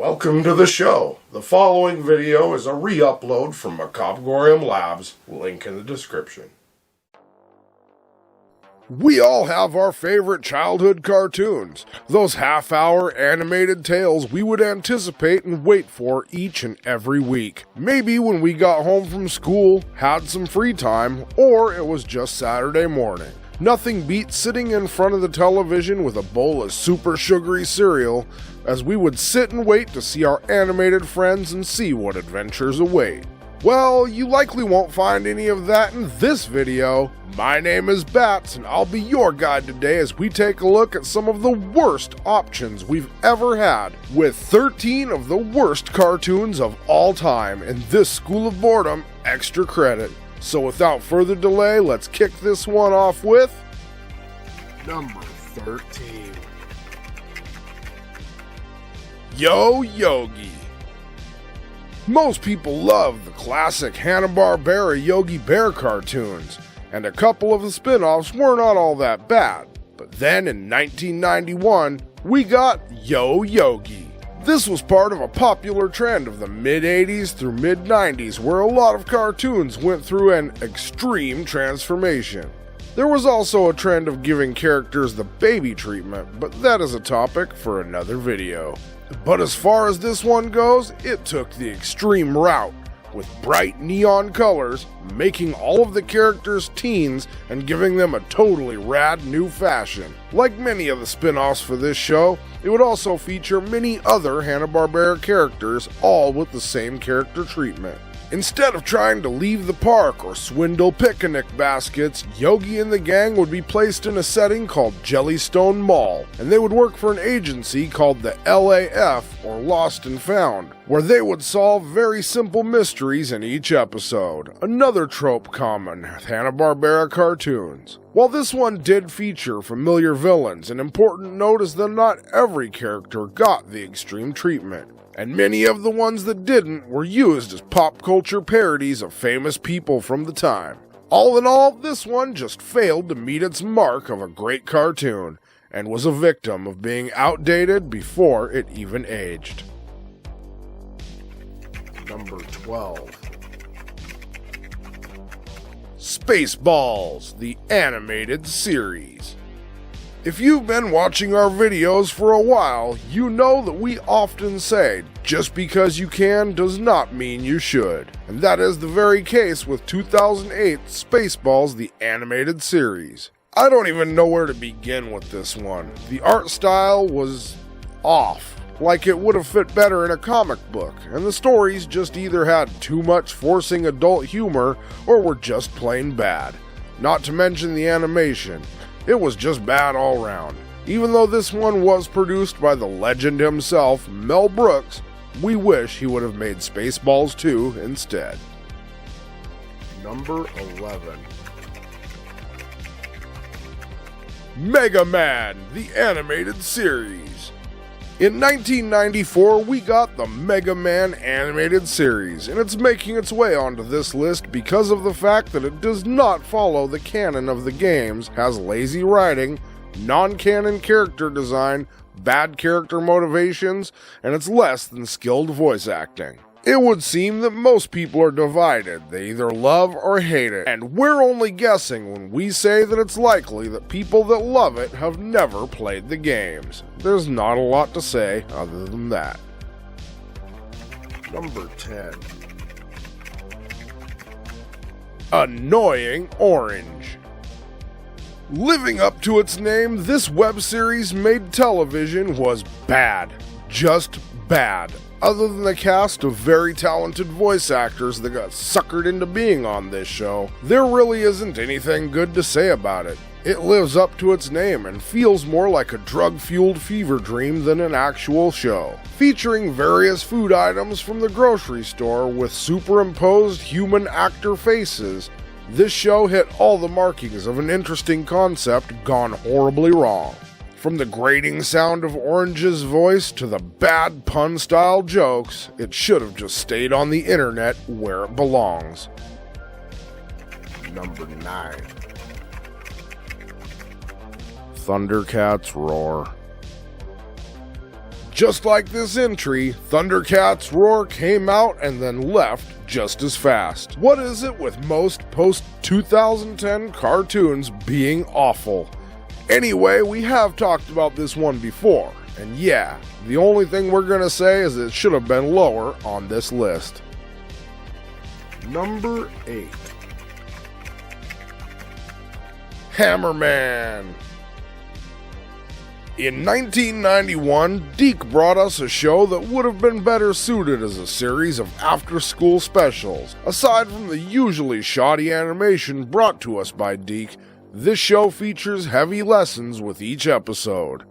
Welcome to the show. The following video is a re-upload from Macabre'Gorium Labs, link in the description. We all have our favorite childhood cartoons, those half-hour animated tales we would anticipate and wait for each and every week. Maybe when we got home from school, had some free time, or it was just Saturday morning. Nothing beats sitting in front of the television with a bowl of super sugary cereal, as we would sit and wait to see our animated friends and see what adventures await. Well, you likely won't find any of that in this video. My name is Bats, and I'll be your guide today as we take a look at some of the worst options we've ever had, with 13 of the worst cartoons of all time in this School of Boredom extra credit. So without further delay, let's kick this one off with number 13. Yo Yogi. Most people love the classic Hanna-Barbera Yogi Bear cartoons, and a couple of the spin-offs were not all that bad. But then in 1991, we got Yo Yogi. This was part of a popular trend of the mid-80s through mid-90s where a lot of cartoons went through an extreme transformation. There was also a trend of giving characters the baby treatment, but that is a topic for another video. But as far as this one goes, it took the extreme route, with bright neon colors, making all of the characters teens and giving them a totally rad new fashion. Like many of the spin-offs for this show, it would also feature many other Hanna-Barbera characters, all with the same character treatment. Instead of trying to leave the park or swindle picnic baskets, Yogi and the gang would be placed in a setting called Jellystone Mall, and they would work for an agency called the LAF, or Lost and Found, where they would solve very simple mysteries in each episode, another trope common with Hanna-Barbera cartoons. While this one did feature familiar villains, an important note is that not every character got the extreme treatment, and many of the ones that didn't were used as pop culture parodies of famous people from the time. All in all, this one just failed to meet its mark of a great cartoon, and was a victim of being outdated before it even aged. Number 12. Spaceballs, the animated series. If you've been watching our videos for a while, you know that we often say, just because you can does not mean you should. And that is the very case with 2008's Spaceballs, the animated series. I don't even know where to begin with this one. The art style was off, like it would have fit better in a comic book, and the stories just either had too much forcing adult humor or were just plain bad. Not to mention the animation. It was just bad all round. Even though this one was produced by the legend himself, Mel Brooks, we wish he would have made Spaceballs 2 instead. Number 11. Mega Man, the animated series. In 1994, we got the Mega Man animated series, and it's making its way onto this list because of the fact that it does not follow the canon of the games, has lazy writing, non-canon character design, bad character motivations, and it's less than skilled voice acting. It would seem that most people are divided. They either love or hate it, and we're only guessing when we say that it's likely that people that love it have never played the games. There's not a lot to say other than that. Number 10. Annoying Orange. Living up to its name, this web series made television was bad. Just bad. Other than the cast of very talented voice actors that got suckered into being on this show, there really isn't anything good to say about it. It lives up to its name and feels more like a drug-fueled fever dream than an actual show. Featuring various food items from the grocery store with superimposed human actor faces, this show hit all the markings of an interesting concept gone horribly wrong. From the grating sound of Orange's voice to the bad pun-style jokes, it should have just stayed on the internet where it belongs. Number 9. Thundercats Roar. just like this entry, Thundercats Roar came out and then left just as fast. What is it with most post-2010 cartoons being awful? Anyway, we have talked about this one before, and yeah, the only thing we're gonna say is it should have been lower on this list. Number 8. Hammerman. In 1991, Deke brought us a show that would have been better suited as a series of after-school specials. Aside from the usually shoddy animation brought to us by Deke, this show features heavy lessons with each episode.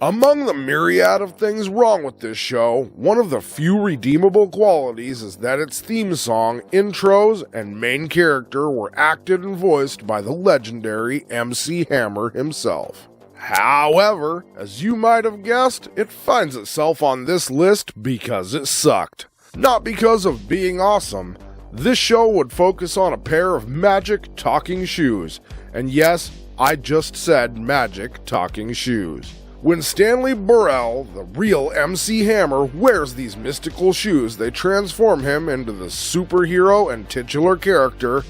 Among the myriad of things wrong with this show, one of the few redeemable qualities is that its theme song, intros, and main character were acted and voiced by the legendary MC Hammer himself. However, as you might have guessed, it finds itself on this list because it sucked. Not because of being awesome. This show would focus on a pair of magic talking shoes. And yes, I just said magic talking shoes. When Stanley Burrell, the real MC Hammer, wears these mystical shoes, they transform him into the superhero and titular character,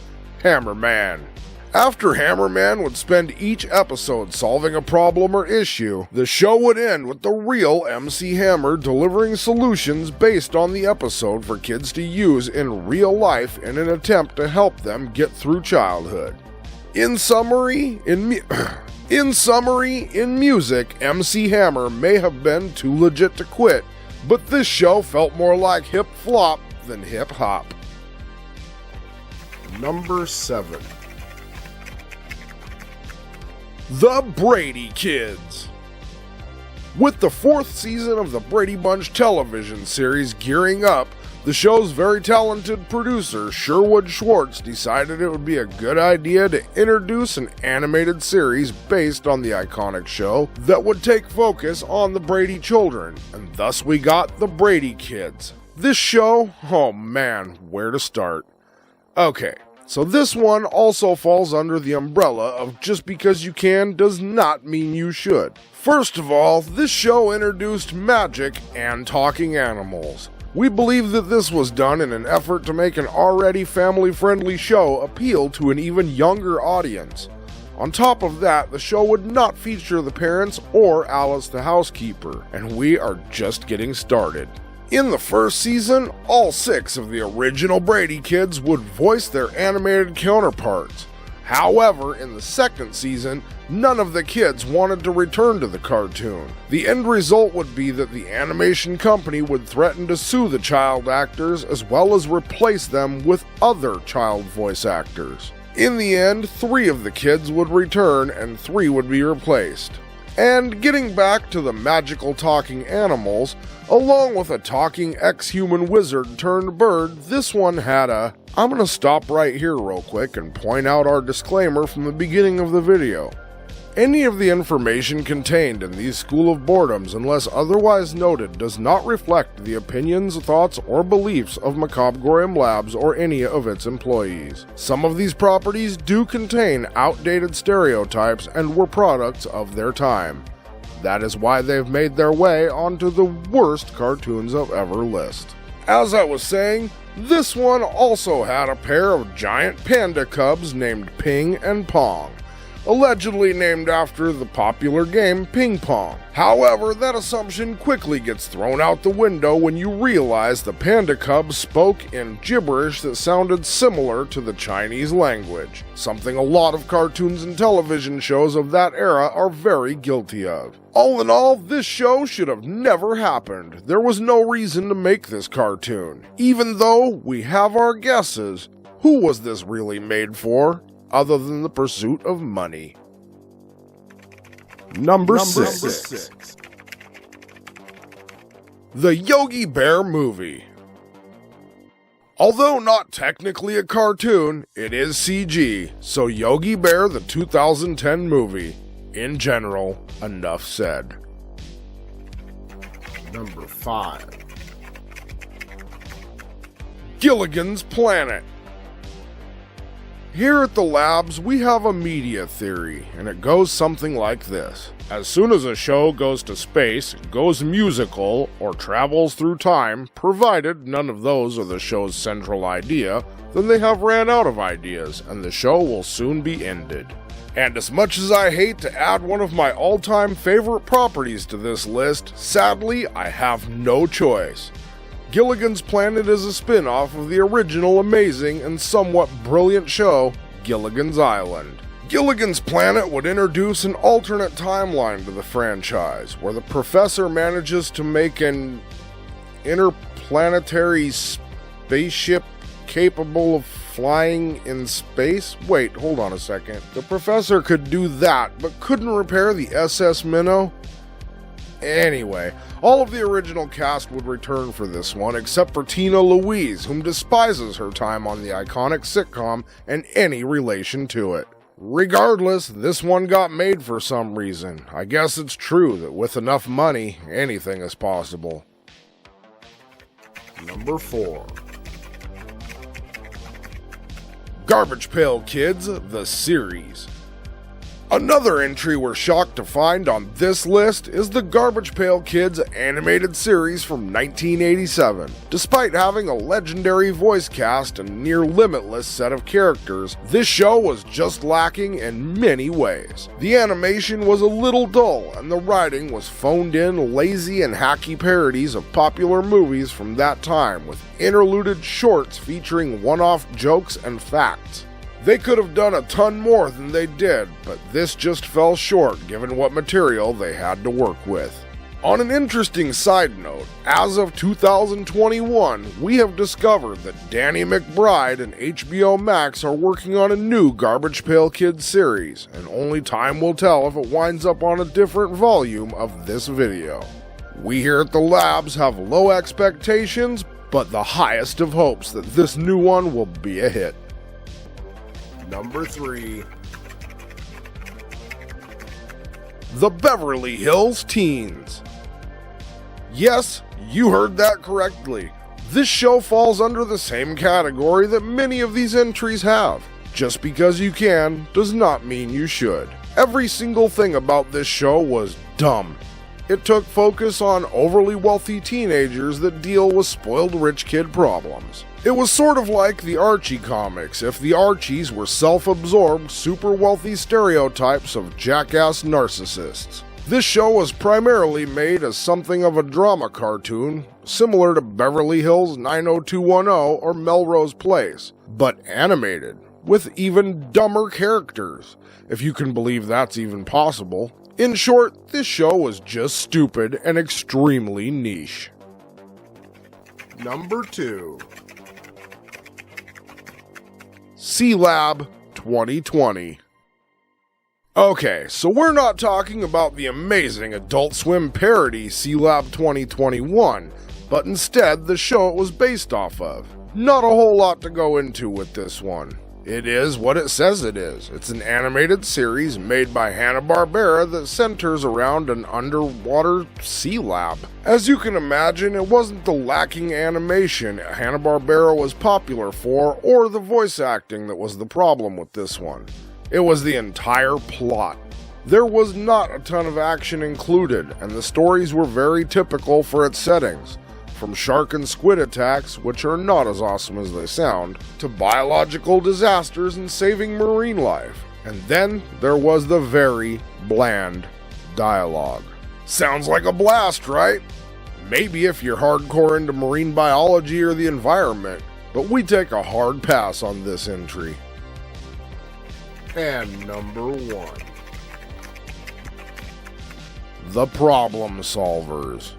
Hammerman. After Hammerman would spend each episode solving a problem or issue, the show would end with the real MC Hammer delivering solutions based on the episode for kids to use in real life in an attempt to help them get through childhood. In summary, in music, MC Hammer may have been too legit to quit, but this show felt more like hip-flop than hip-hop. Number 7. The Brady Kids. With the 4th season of the Brady Bunch television series gearing up, the show's very talented producer, Sherwood Schwartz, decided it would be a good idea to introduce an animated series based on the iconic show that would take focus on the Brady children, and thus we got The Brady Kids. This show, oh man, where to start? Okay, so this one also falls under the umbrella of just because you can does not mean you should. First of all, this show introduced magic and talking animals. We believe that this was done in an effort to make an already family-friendly show appeal to an even younger audience. On top of that, the show would not feature the parents or Alice the housekeeper, and we are just getting started. In the first season, all 6 of the original Brady Kids would voice their animated counterparts. However, in the second season, none of the kids wanted to return to the cartoon. The end result would be that the animation company would threaten to sue the child actors as well as replace them with other child voice actors. In the end, 3 of the kids would return and 3 would be replaced. And getting back to the magical talking animals, along with a talking ex-human wizard turned bird, this one had a... I'm gonna stop right here real quick and point out our disclaimer from the beginning of the video. Any of the information contained in these School of Boredoms, unless otherwise noted, does not reflect the opinions, thoughts, or beliefs of Macabre'Gorium Labs or any of its employees. Some of these properties do contain outdated stereotypes and were products of their time. That is why they've made their way onto the worst cartoons I've ever list. As I was saying, this one also had a pair of giant panda cubs named Ping and Pong, allegedly named after the popular game ping pong. However, that assumption quickly gets thrown out the window when you realize the panda cubs spoke in gibberish that sounded similar to the Chinese language, something a lot of cartoons and television shows of that era are very guilty of. All in all, this show should have never happened. There was no reason to make this cartoon. Even though we have our guesses, who was this really made for, other than the pursuit of money? Number 6. The Yogi Bear Movie. Although not technically a cartoon, it is CG, so Yogi Bear the 2010 movie. In general, enough said. Number 5. Gilligan's Planet. Here at the labs, we have a media theory, and it goes something like this. As soon as a show goes to space, goes musical, or travels through time, provided none of those are the show's central idea, then they have ran out of ideas, and the show will soon be ended. And as much as I hate to add one of my all-time favorite properties to this list, sadly, I have no choice. Gilligan's Planet is a spin-off of the original amazing and somewhat brilliant show, Gilligan's Island. Gilligan's Planet would introduce an alternate timeline to the franchise, where the professor manages to make an interplanetary spaceship capable of flying in space? Wait, hold on a second. The professor could do that, but couldn't repair the SS Minnow? Anyway, all of the original cast would return for this one, except for Tina Louise, whom despises her time on the iconic sitcom and any relation to it. Regardless, this one got made for some reason. I guess it's true that with enough money, anything is possible. Number 4. Garbage Pail Kids, the series. Another entry we're shocked to find on this list is the Garbage Pail Kids animated series from 1987. Despite having a legendary voice cast and near limitless set of characters, this show was just lacking in many ways. The animation was a little dull, and the writing was phoned in lazy and hacky parodies of popular movies from that time, with interluded shorts featuring one-off jokes and facts. They could have done a ton more than they did, but this just fell short given what material they had to work with. On an interesting side note, as of 2021, we have discovered that Danny McBride and HBO Max are working on a new Garbage Pail Kids series, and only time will tell if it winds up on a different volume of this video. We here at the labs have low expectations, but the highest of hopes that this new one will be a hit. Number 3. The Beverly Hills Teens. Yes, you heard that correctly. This show falls under the same category that many of these entries have. Just because you can does not mean you should. Every single thing about this show was dumb. It took focus on overly wealthy teenagers that deal with spoiled rich kid problems. It was sort of like the Archie comics if the Archies were self-absorbed, super wealthy stereotypes of jackass narcissists. This show was primarily made as something of a drama cartoon, similar to Beverly Hills 90210 or Melrose Place, but animated, with even dumber characters, if you can believe that's even possible. In short, this show was just stupid and extremely niche. Number 2. C-Lab 2020. Okay, so we're not talking about the amazing Adult Swim parody C-Lab 2021, but instead the show it was based off of. Not a whole lot to go into with this one. It is what it says it is. It's an animated series made by Hanna-Barbera that centers around an underwater sea lab. As you can imagine, it wasn't the lacking animation Hanna-Barbera was popular for, or the voice acting that was the problem with this one. It was the entire plot. There was not a ton of action included, and the stories were very typical for its settings. From shark and squid attacks, which are not as awesome as they sound, to biological disasters and saving marine life. And then there was the very bland dialogue. Sounds like a blast, right? Maybe if you're hardcore into marine biology or the environment, but we take a hard pass on this entry. And number 1. The Problem Solvers.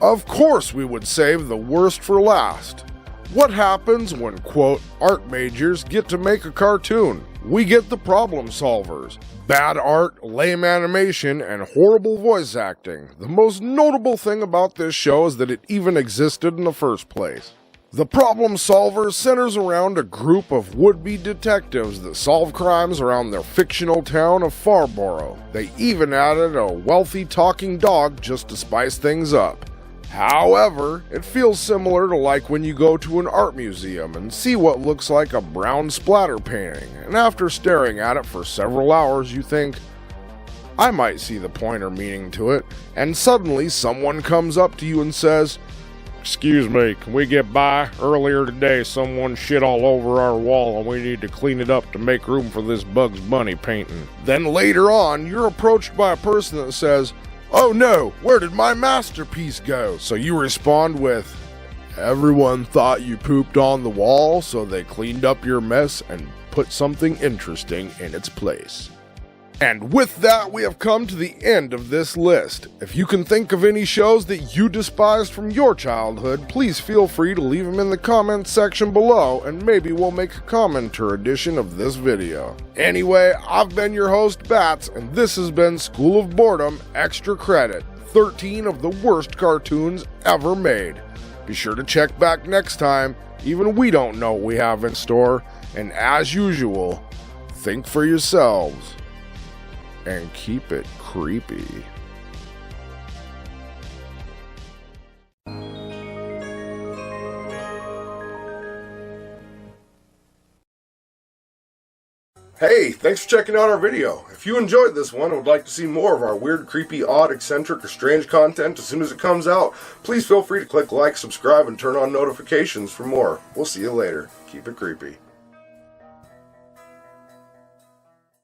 Of course we would save the worst for last. What happens when, quote, art majors get to make a cartoon? We get the Problem Solvers. Bad art, lame animation, and horrible voice acting. The most notable thing about this show is that it even existed in the first place. The Problem Solvers centers around a group of would-be detectives that solve crimes around their fictional town of Farborough. They even added a wealthy talking dog just to spice things up. However, it feels similar to like when you go to an art museum and see what looks like a brown splatter painting, and after staring at it for several hours you think, I might see the point or meaning to it, and suddenly someone comes up to you and says, "Excuse me, can we get by? Earlier today someone shit all over our wall and we need to clean it up to make room for this Bugs Bunny painting." Then later on, you're approached by a person that says, "Oh no, where did my masterpiece go?" So you respond with, "Everyone thought you pooped on the wall, so they cleaned up your mess and put something interesting in its place." And with that, we have come to the end of this list. If you can think of any shows that you despised from your childhood, please feel free to leave them in the comments section below, and maybe we'll make a commenter edition of this video. Anyway, I've been your host, Bats, and this has been School of Boredom Extra Credit, 13 of the worst cartoons ever made. Be sure to check back next time, even we don't know what we have in store, and as usual, think for yourselves. And keep it creepy. Hey, thanks for checking out our video. If you enjoyed this one and would like to see more of our weird, creepy, odd, eccentric, or strange content as soon as it comes out, please feel free to click like, subscribe, and turn on notifications for more. We'll see you later. Keep it creepy.